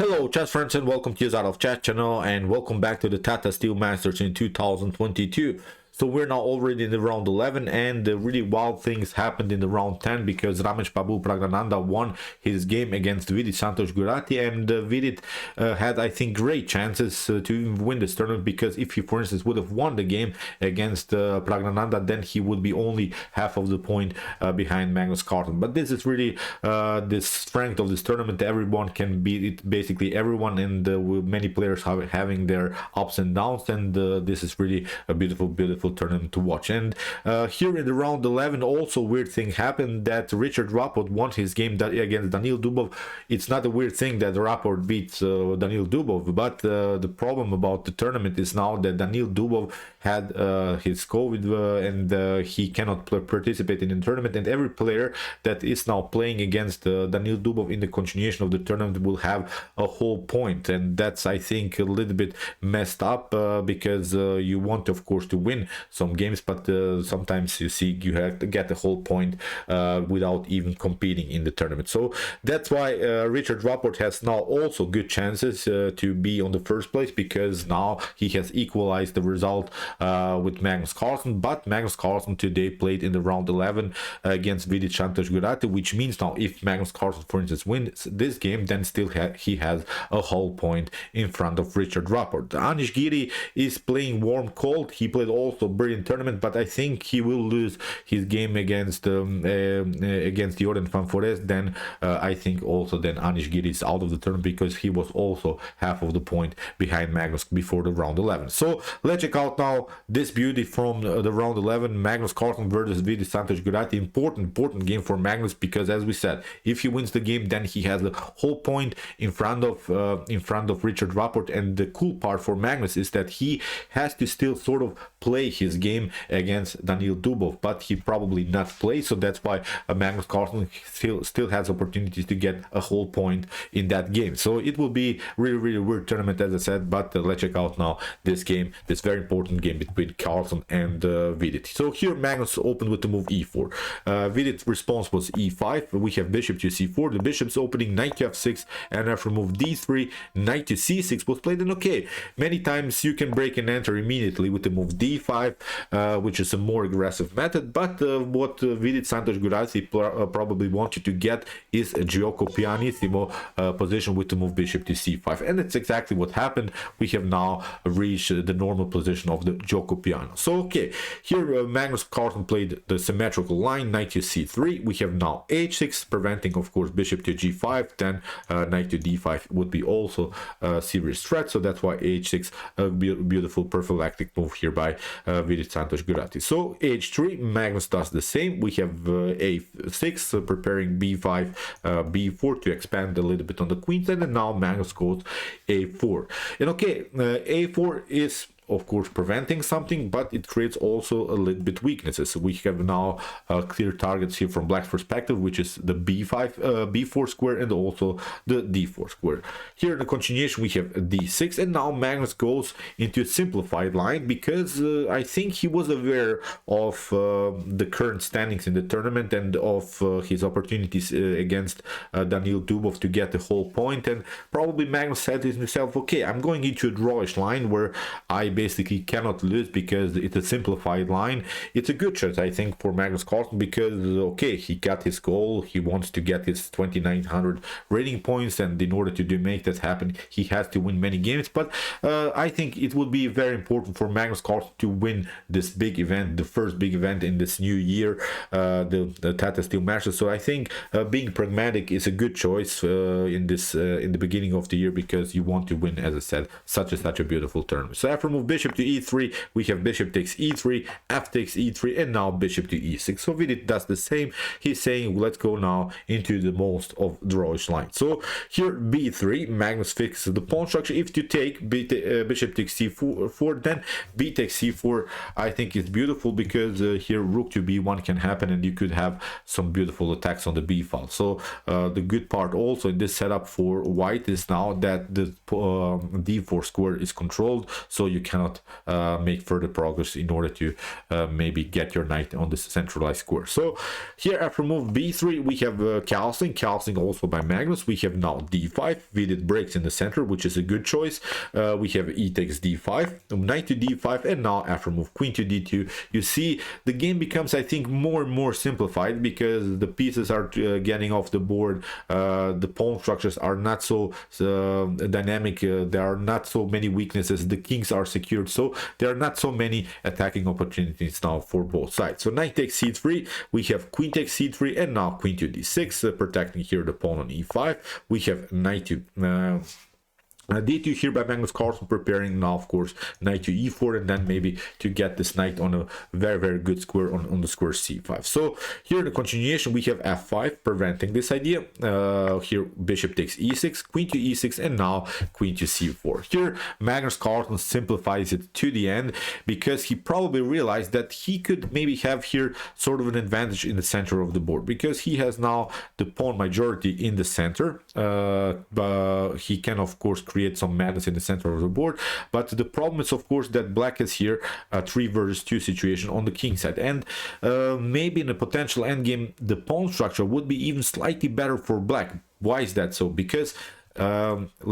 Hello chess friends and welcome to Out of Chat channel and welcome back to the Tata Steel Masters in 2022. So we're now already in the round 11 and really wild things happened in the round 10 because Ramesh Babu Praggnanandhaa won his game against Vidit Santosh Gujrathi, and Vidit had, I think, great chances to even win this tournament, because if he, for instance, would have won the game against Praggnanandhaa, then he would be only half of the point behind Magnus Carlsen. But this is really the strength of this tournament. Everyone can beat it, basically everyone, and with many players having their ups and downs, and this is really a beautiful tournament to watch. And here in the round 11, also weird thing happened, that Richard Rapport won his game against Daniil Dubov. It's not a weird thing that Rapport beats Daniil Dubov, but the problem about the tournament is now that Daniil Dubov had his COVID and he cannot participate in the tournament, and every player that is now playing against Daniil Dubov in the continuation of the tournament will have a whole point, and that's, I think, a little bit messed up because you want, of course, to win some games, but sometimes you see you have to get the whole point without even competing in the tournament. So that's why Richard Rapport has now also good chances to be on the first place, because now he has equalized the result with Magnus Carlsen. But Magnus Carlsen today played in the round 11 against Vidit Santosh Gujrathi, which means now if Magnus Carlsen, for instance, wins this game, then still he has a whole point in front of Richard Rapport. Anish Giri is playing warm cold. He played also brilliant tournament, but I think he will lose his game against Jordan Van Forest. Then I think also then Anish Giri is out of the tournament, because he was also half of the point behind Magnus before the round 11. So let's check out now this beauty from the round 11, Magnus Carlsen versus Vidit Santosh Gujrathi. Important game for Magnus, because as we said, if he wins the game, then he has the whole point in front of Richard Rapport. And the cool part for Magnus is that he has to still sort of play his game against Daniil Dubov, but he probably not play, so that's why Magnus Carlsen still has opportunities to get a whole point in that game. So it will be really weird tournament, as I said. But let's check out now this game, this very important game between Carlsen and Vidit. So here Magnus opened with the move e4. Vidit's response was e5. We have bishop to c4. The bishop's opening knight to f6, and after move d3, knight to c6 was played. And okay, many times you can break and enter immediately with the move d5, which is a more aggressive method. But what Vidit Santosh Gujrathi probably wanted to get is a gioco pianissimo position with the move bishop to c5, and that's exactly what happened. We have now reached the normal position of the gioco piano. So okay, here Magnus Carlsen played the symmetrical line, knight to c3. We have now h6, preventing, of course, bishop to g5. Then knight to d5 would be also a serious threat, so that's why h6, a beautiful prophylactic move here by Vidit Santosh Gujrathi. So h3, Magnus does the same. We have a6, preparing b5, b4 to expand a little bit on the queen side, and now Magnus goes a4. And okay, a4 is, of course, preventing something, but it creates also a little bit weaknesses. We have now clear targets here from black's perspective, which is the b4 square and also the d4 square. Here in the continuation we have d6, and now Magnus goes into a simplified line, because I think he was aware of the current standings in the tournament and of his opportunities against Daniil Dubov to get the whole point, and probably Magnus said to himself, okay, I'm going into a drawish line where I basically cannot lose, because it's a simplified line. It's a good chance, I think, for Magnus Carlsen, because okay, he got his goal. He wants to get his 2900 rating points, and in order to make that happen, he has to win many games. But I think it would be very important for Magnus Carlsen to win this big event, the first big event in this new year, the Tata Steel Masters. So I think being pragmatic is a good choice in the beginning of the year, because you want to win, as I said, such a beautiful tournament. So after move bishop to e3, we have bishop takes e3, f takes e3, and now bishop to e6. So Vidit does the same. He's saying, let's go now into the most of drawish line. So here b3, Magnus fixes the pawn structure. If you take bishop takes c4, then b takes c4, I think is beautiful, because here rook to b1 can happen, and you could have some beautiful attacks on the b file. So the good part also in this setup for white is now that the d4 square is controlled, so you cannot make further progress in order to maybe get your knight on this centralized square. So here after move b3 we have Carlsen also by Magnus. We have now d5. Vidit breaks in the center, which is a good choice. We have e takes d5, knight to d5, and now after move queen to d2, you see the game becomes, I think, more and more simplified because the pieces are getting off the board. The pawn structures are not so dynamic. There are not so many weaknesses. The kings are secured, so there are not so many attacking opportunities now for both sides. So knight takes c3, we have queen takes c3, and now queen to d6, protecting here the pawn on e5. We have knight to d2 here by Magnus Carlsen, preparing now of course knight to e4, and then maybe to get this knight on a very good square on the square c5. So here in the continuation we have f5 preventing this idea. Here bishop takes e6, queen to e6, and now queen to c4. Here Magnus Carlsen simplifies it to the end because he probably realized that he could maybe have here sort of an advantage in the center of the board because he has now the pawn majority in the center. But he can of course create some madness in the center of the board, but the problem is of course that black is here a 3 versus 2 situation on the king side, and maybe in a potential endgame the pawn structure would be even slightly better for black. Why is that so? Because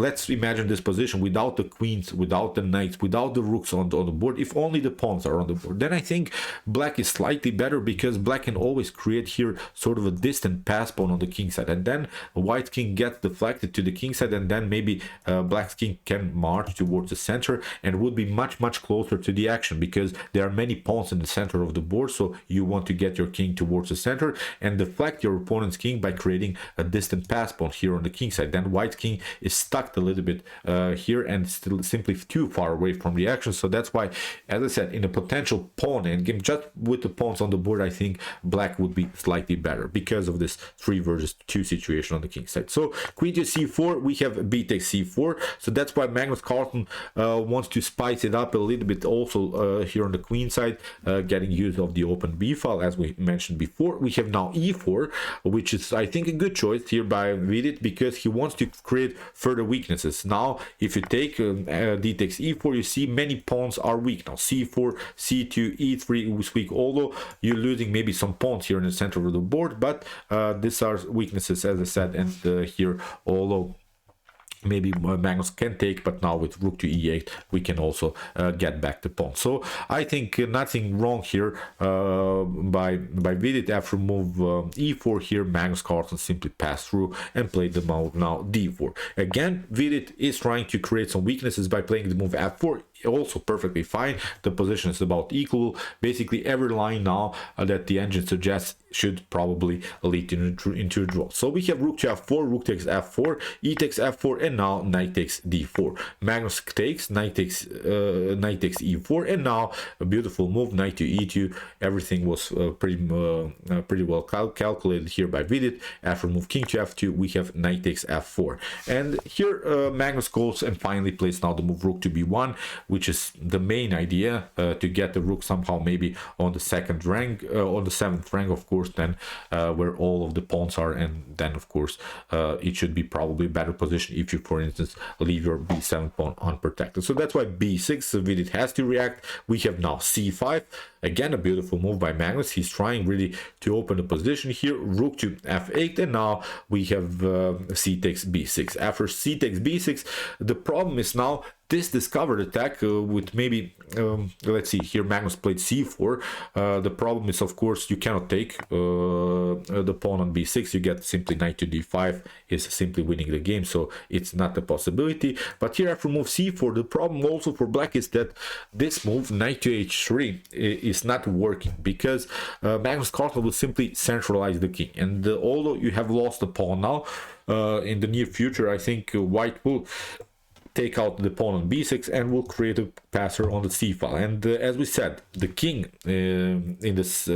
let's imagine this position without the queens, without the knights, without the rooks on the board. If only the pawns are on the board, then I think black is slightly better because black can always create here sort of a distant pass pawn on the king side, and then white king gets deflected to the king side, and then maybe black's king can march towards the center and would be much closer to the action because there are many pawns in the center of the board. So you want to get your king towards the center and deflect your opponent's king by creating a distant pass pawn here on the king side. Then white king is stuck a little bit here and still simply too far away from the action. So that's why, as I said, in a potential pawn endgame, just with the pawns on the board, I think black would be slightly better because of this 3 versus 2 situation on the king side. So queen to c4, we have b takes c4. So that's why Magnus Carlsen wants to spice it up a little bit also here on the queen side, getting use of the open b file as we mentioned before. We have now e4, which is I think a good choice here by Vidit because he wants to create further weaknesses. Now if you take d takes e4, you see many pawns are weak now. c4, c2, e3 is weak, although you're losing maybe some pawns here in the center of the board, but these are weaknesses as I said. And here although maybe Magnus can take, but now with rook to e8 we can also get back the pawn. So I think nothing wrong here by Vidit. After move e4 here, Magnus Carlsen simply passed through and played the move now d4. Again, Vidit is trying to create some weaknesses by playing the move f4. Also perfectly fine. The position is about equal. Basically every line now that the engine suggests should probably lead into a draw. So we have rook to f4, rook takes f4, e takes f4, and now knight takes d4. Magnus takes, knight takes e4, and now a beautiful move, knight to e2. Everything was pretty well calculated here by Vidit. After move king to f2, we have knight takes f4, and here Magnus goes and finally plays now the move rook to b1, which is the main idea, to get the rook somehow maybe on the second rank, on the 7th rank of course, then where all of the pawns are, and then of course it should be probably a better position if you for instance leave your b7 pawn unprotected. So that's why b6 Vidit has to react. We have now c5, again a beautiful move by Magnus. He's trying really to open the position here, rook to f8, and now we have c takes b6. After c takes b6, the problem is now this discovered attack with maybe let's see here, Magnus played c4. The problem is of course you cannot take the pawn on b6. You get simply knight to d5 is simply winning the game, so it's not a possibility. But here after move c4, the problem also for black is that this move knight to h3 is not working because Magnus Carlsen will simply centralize the king, and although you have lost the pawn now, in the near future I think white will take out the pawn on b6 and will create a passer on the c file. And as we said, the king in this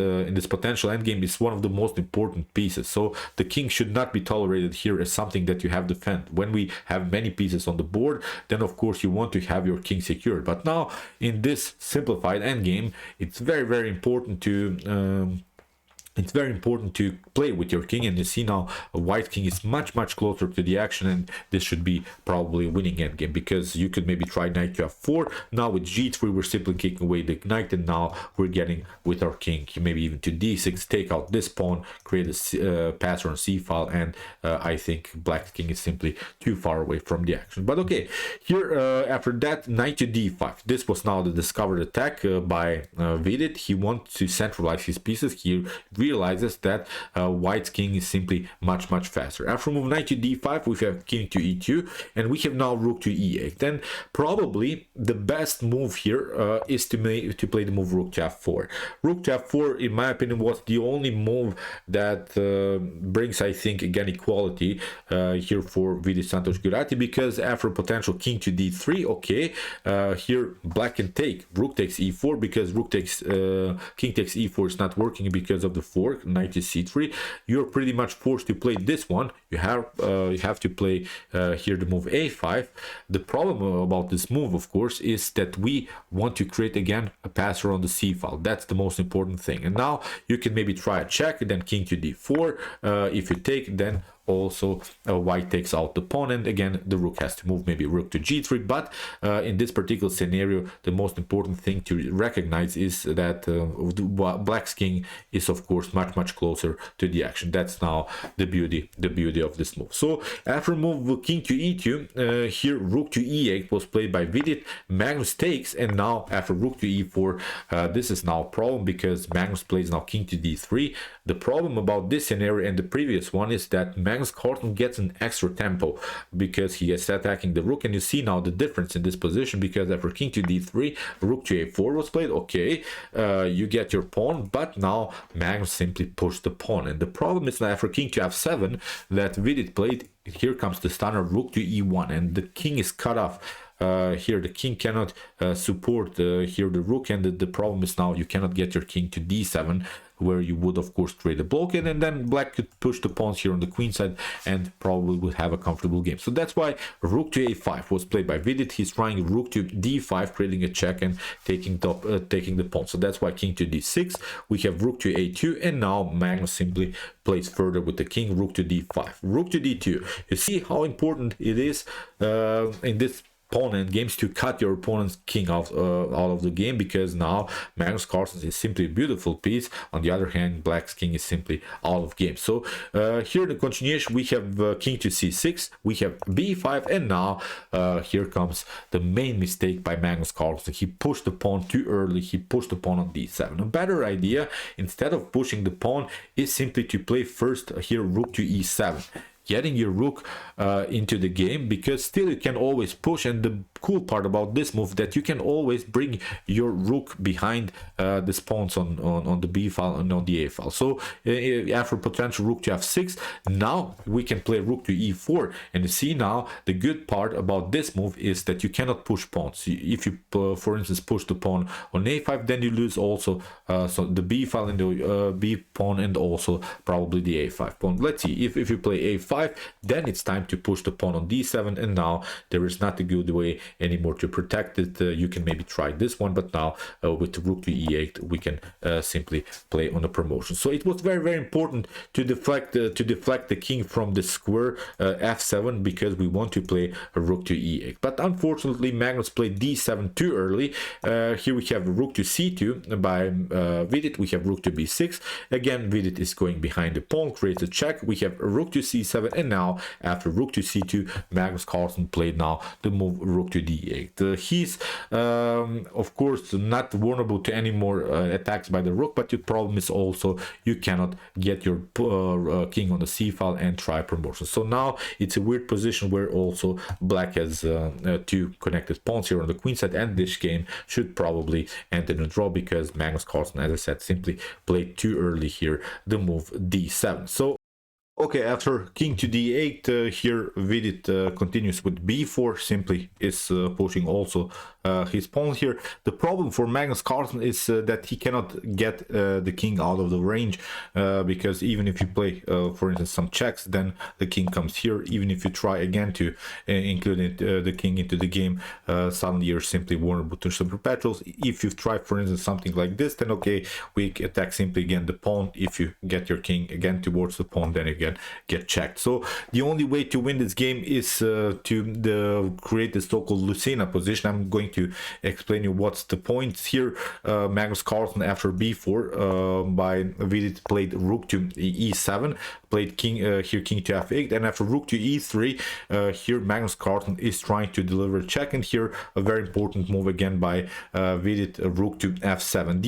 potential endgame is one of the most important pieces, so the king should not be tolerated here as something that you have defend. When we have many pieces on the board, then of course you want to have your king secured, but now in this simplified endgame it's very important to it's very important to play with your king, and you see now a white king is much closer to the action, and this should be probably winning endgame, because you could maybe try knight to f4. Now with g3 we're simply kicking away the knight, and now we're getting with our king maybe even to d6, take out this pawn, create a pattern on c file, and I think black king is simply too far away from the action. But okay, here after that, knight to d5. This was now the discovered attack by Vidit. He wants to centralize his pieces. He realizes that white's king is simply much faster. After move knight to d5, we have king to e2, and we have now rook to e8. Then probably the best move here is to play the move rook to f4. Rook to f4, in my opinion, was the only move that brings, I think, again equality here for Vidit Santosh Gujrathi, because after potential king to d3, okay, here black can take rook takes e4, because rook takes king takes e4 is not working because of the fork, knight to c3. You're pretty much forced to play this one. You have to play here the move a5. The problem about this move, of course, is that we want to create again a passer on the c file. That's the most important thing. And now you can maybe try a check, then king to d4. If you take, then also white takes out the pawn, and again the rook has to move maybe rook to g3. But in this particular scenario, the most important thing to recognize is that black's king is of course much closer to the action. That's now the beauty of this move. So after move king to e2, here rook to e8 was played by Vidit. Magnus takes, and now after rook to e4, this is now a problem, because Magnus plays now king to d3. The problem about this scenario and the previous one is that Magnus Carlsen gets an extra tempo because he is attacking the rook, and you see now the difference in this position, because after king to d3, rook to a4 was played. Okay, you get your pawn, but now Magnus simply pushed the pawn, and the problem is that after king to f7 that Vidit played, here comes the stunner rook to e1, and the king is cut off. Here the king cannot support here the rook, and the problem is now you cannot get your king to d7, where you would of course trade a blockade, and then black could push the pawns here on the queen side and probably would have a comfortable game. So that's why rook to a5 was played by Vidit. He's trying rook to d5, creating a check and taking the pawn. So that's why king to d6, we have rook to a2, and now Magnus simply plays further with the king, rook to d5, rook to d2. You see how important it is in this pawn games to cut your opponent's king out of the game, because now Magnus Carlsen is simply a beautiful piece. On the other hand, black's king is simply out of game. So here in the continuation, we have king to c6, we have b5, and now here comes the main mistake by Magnus Carlsen. He pushed the pawn too early. He pushed the pawn on d7. A better idea, instead of pushing the pawn, is simply to play first here rook to e7, getting your rook into the game, because still you can always push. And the cool part about this move, that you can always bring your rook behind the spawns on the b file and on the a file. So after potential rook to f6, now we can play rook to e4, and you see now the good part about this move is that you cannot push pawns. If you for instance push the pawn on a5, then you lose also so the b file and the b pawn, and also probably the a5 pawn. Let's see, if you play a5, then it's time to push the pawn on d7, and now there is not a good way anymore to protect it. You can maybe try this one, but now with rook to e8 we can simply play on a promotion. So it was very important to deflect the king from the square f7, because we want to play a rook to e8. But unfortunately Magnus played d7 too early. Here we have rook to c2 by Vidit. We have rook to b6. Again, Vidit is going behind the pawn, creates a check. We have rook to c7, and now after rook to c2, Magnus Carlsen played now the move rook to d8. He's of course not vulnerable to any more attacks by the rook, but the problem is also you cannot get your king on the c file and try promotion. So now it's a weird position where also black has two connected pawns here on the queen side, and this game should probably end in a draw, because Magnus Carlsen, as I said, simply played too early here the move d7. So okay, after king to d8, here Vidit continues with b4, simply is pushing also his pawn here. The problem for Magnus Carlsen is that he cannot get the king out of the range, because even if you play for instance some checks, then the king comes here. Even if you try again to include the king into the game, suddenly you're simply vulnerable to some perpetuals. If you try for instance something like this, then okay, we attack simply again the pawn. If you get your king again towards the pawn, then again get checked. So the only way to win this game is to create the so-called Lucena position. I'm going to explain you what's the points here. Magnus Carlsen after b4 by Vidit played rook to e7, played king here king to f8, and after rook to e3 here Magnus Carlsen is trying to deliver check, and here a very important move again by Vidit, rook to f7.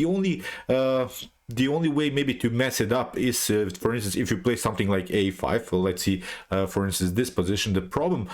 The only way maybe to mess it up is, for instance, if you play something like a5. Well, let's see, for instance, this position. The problem,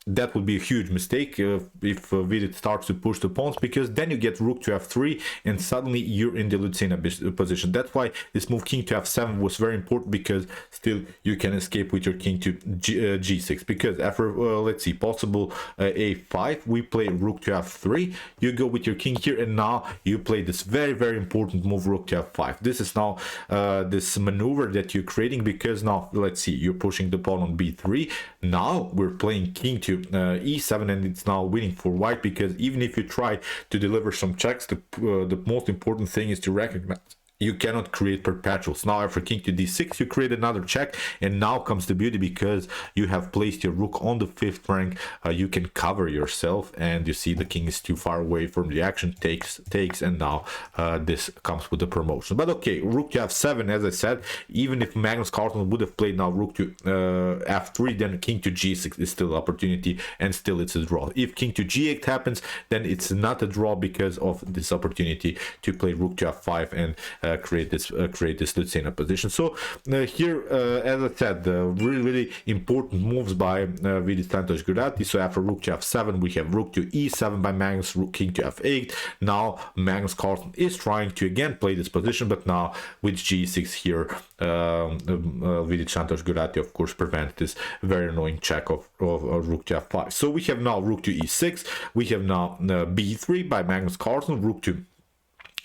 that would be a huge mistake if Vidit starts to push the pawns, because then you get rook to f3 and suddenly you're in the Lucena position. That's why this move king to f7 was very important, because still you can escape with your king to g6. Because after let's see, possible a5, we play rook to f3, you go with your king here, and now you play this very important move rook to f5. This is now this maneuver that you're creating, because now let's see, you're pushing the pawn on b3. Now we're playing king to e7, and it's now winning for white, because even if you try to deliver some checks, the most important thing is to recognize you cannot create perpetuals. Now after king to d6, you create another check, and now comes the beauty, because you have placed your rook on the 5th rank. You can cover yourself, and you see the king is too far away from the action, takes, and now this comes with the promotion. But okay, rook to f7, as I said, even if Magnus Carlsen would have played now rook to f3, then king to g6 is still an opportunity, and still it's a draw. If king to g8 happens, then it's not a draw, because of this opportunity to play rook to f5 and create this Lucena position. So here, as I said, really important moves by Vidit Santosh Gujrathi. So after rook to f7, we have rook to e7 by Magnus, rook king to f8. Now Magnus Carlsen is trying to again play this position, but now with g6 here, Vidit Santosh Gujrathi of course prevents this very annoying check of rook to f5. So we have now rook to e6, we have now b3 by Magnus Carlsen, rook to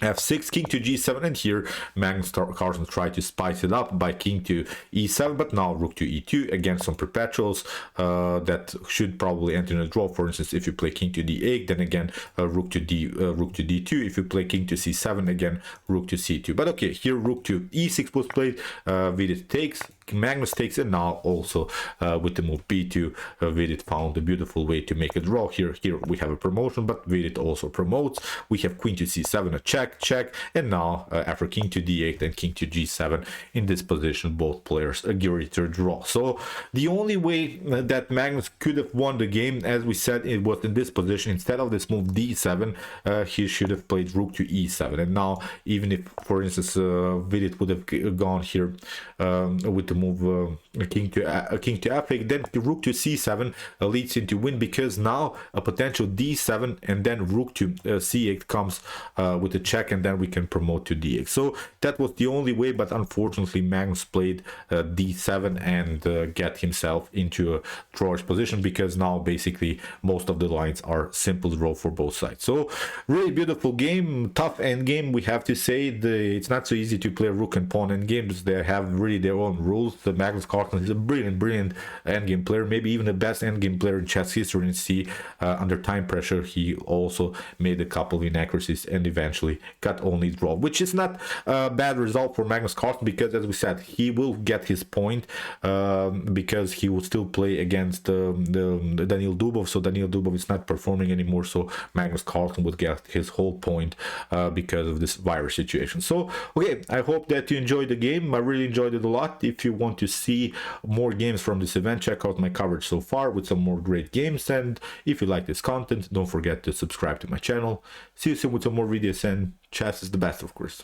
f6, king to g7, and here Magnus Carlsen tried to spice it up by king to e7, but now rook to e2, again some perpetuals that should probably enter in a draw. For instance, if you play king to d8, then again rook to d2. If you play king to c7, again rook to c2. But okay, here rook to e6 was played, Vidit takes, Magnus takes, and now also with the move b2, Vidit found a beautiful way to make a draw. Here we have a promotion, but Vidit also promotes. We have queen to c7, a check, and now after king to d8 and king to g7, in this position both players agree to draw. So the only way that Magnus could have won the game, as we said, it was in this position. Instead of this move d7, he should have played rook to e7. And now, even if for instance Vidit would have gone here with the move king to f8, then the rook to c7 leads into win, because now a potential d7 and then rook to c8 comes with a check, and then we can promote to d8. So that was the only way, but unfortunately Magnus played d7 and get himself into a drawish position, because now basically most of the lines are simple draw for both sides. So really beautiful game, tough end game, we have to say. It's not so easy to play rook and pawn end games. They have really their own rules. The Magnus Carlsen is a brilliant endgame player, maybe even the best endgame player in chess history. And see, under time pressure, he also made a couple of inaccuracies and eventually got only draw, which is not a bad result for Magnus Carlsen, because as we said, he will get his point, because he will still play against the Daniil Dubov. So Daniil Dubov is not performing anymore, so Magnus Carlsen would get his whole point because of this virus situation. So okay, I hope that you enjoyed the game. I really enjoyed it a lot. If you want to see more games from this event, check out my coverage so far with some more great games. And if you like this content, don't forget to subscribe to my channel. See you soon with some more videos, and chess is the best, of course.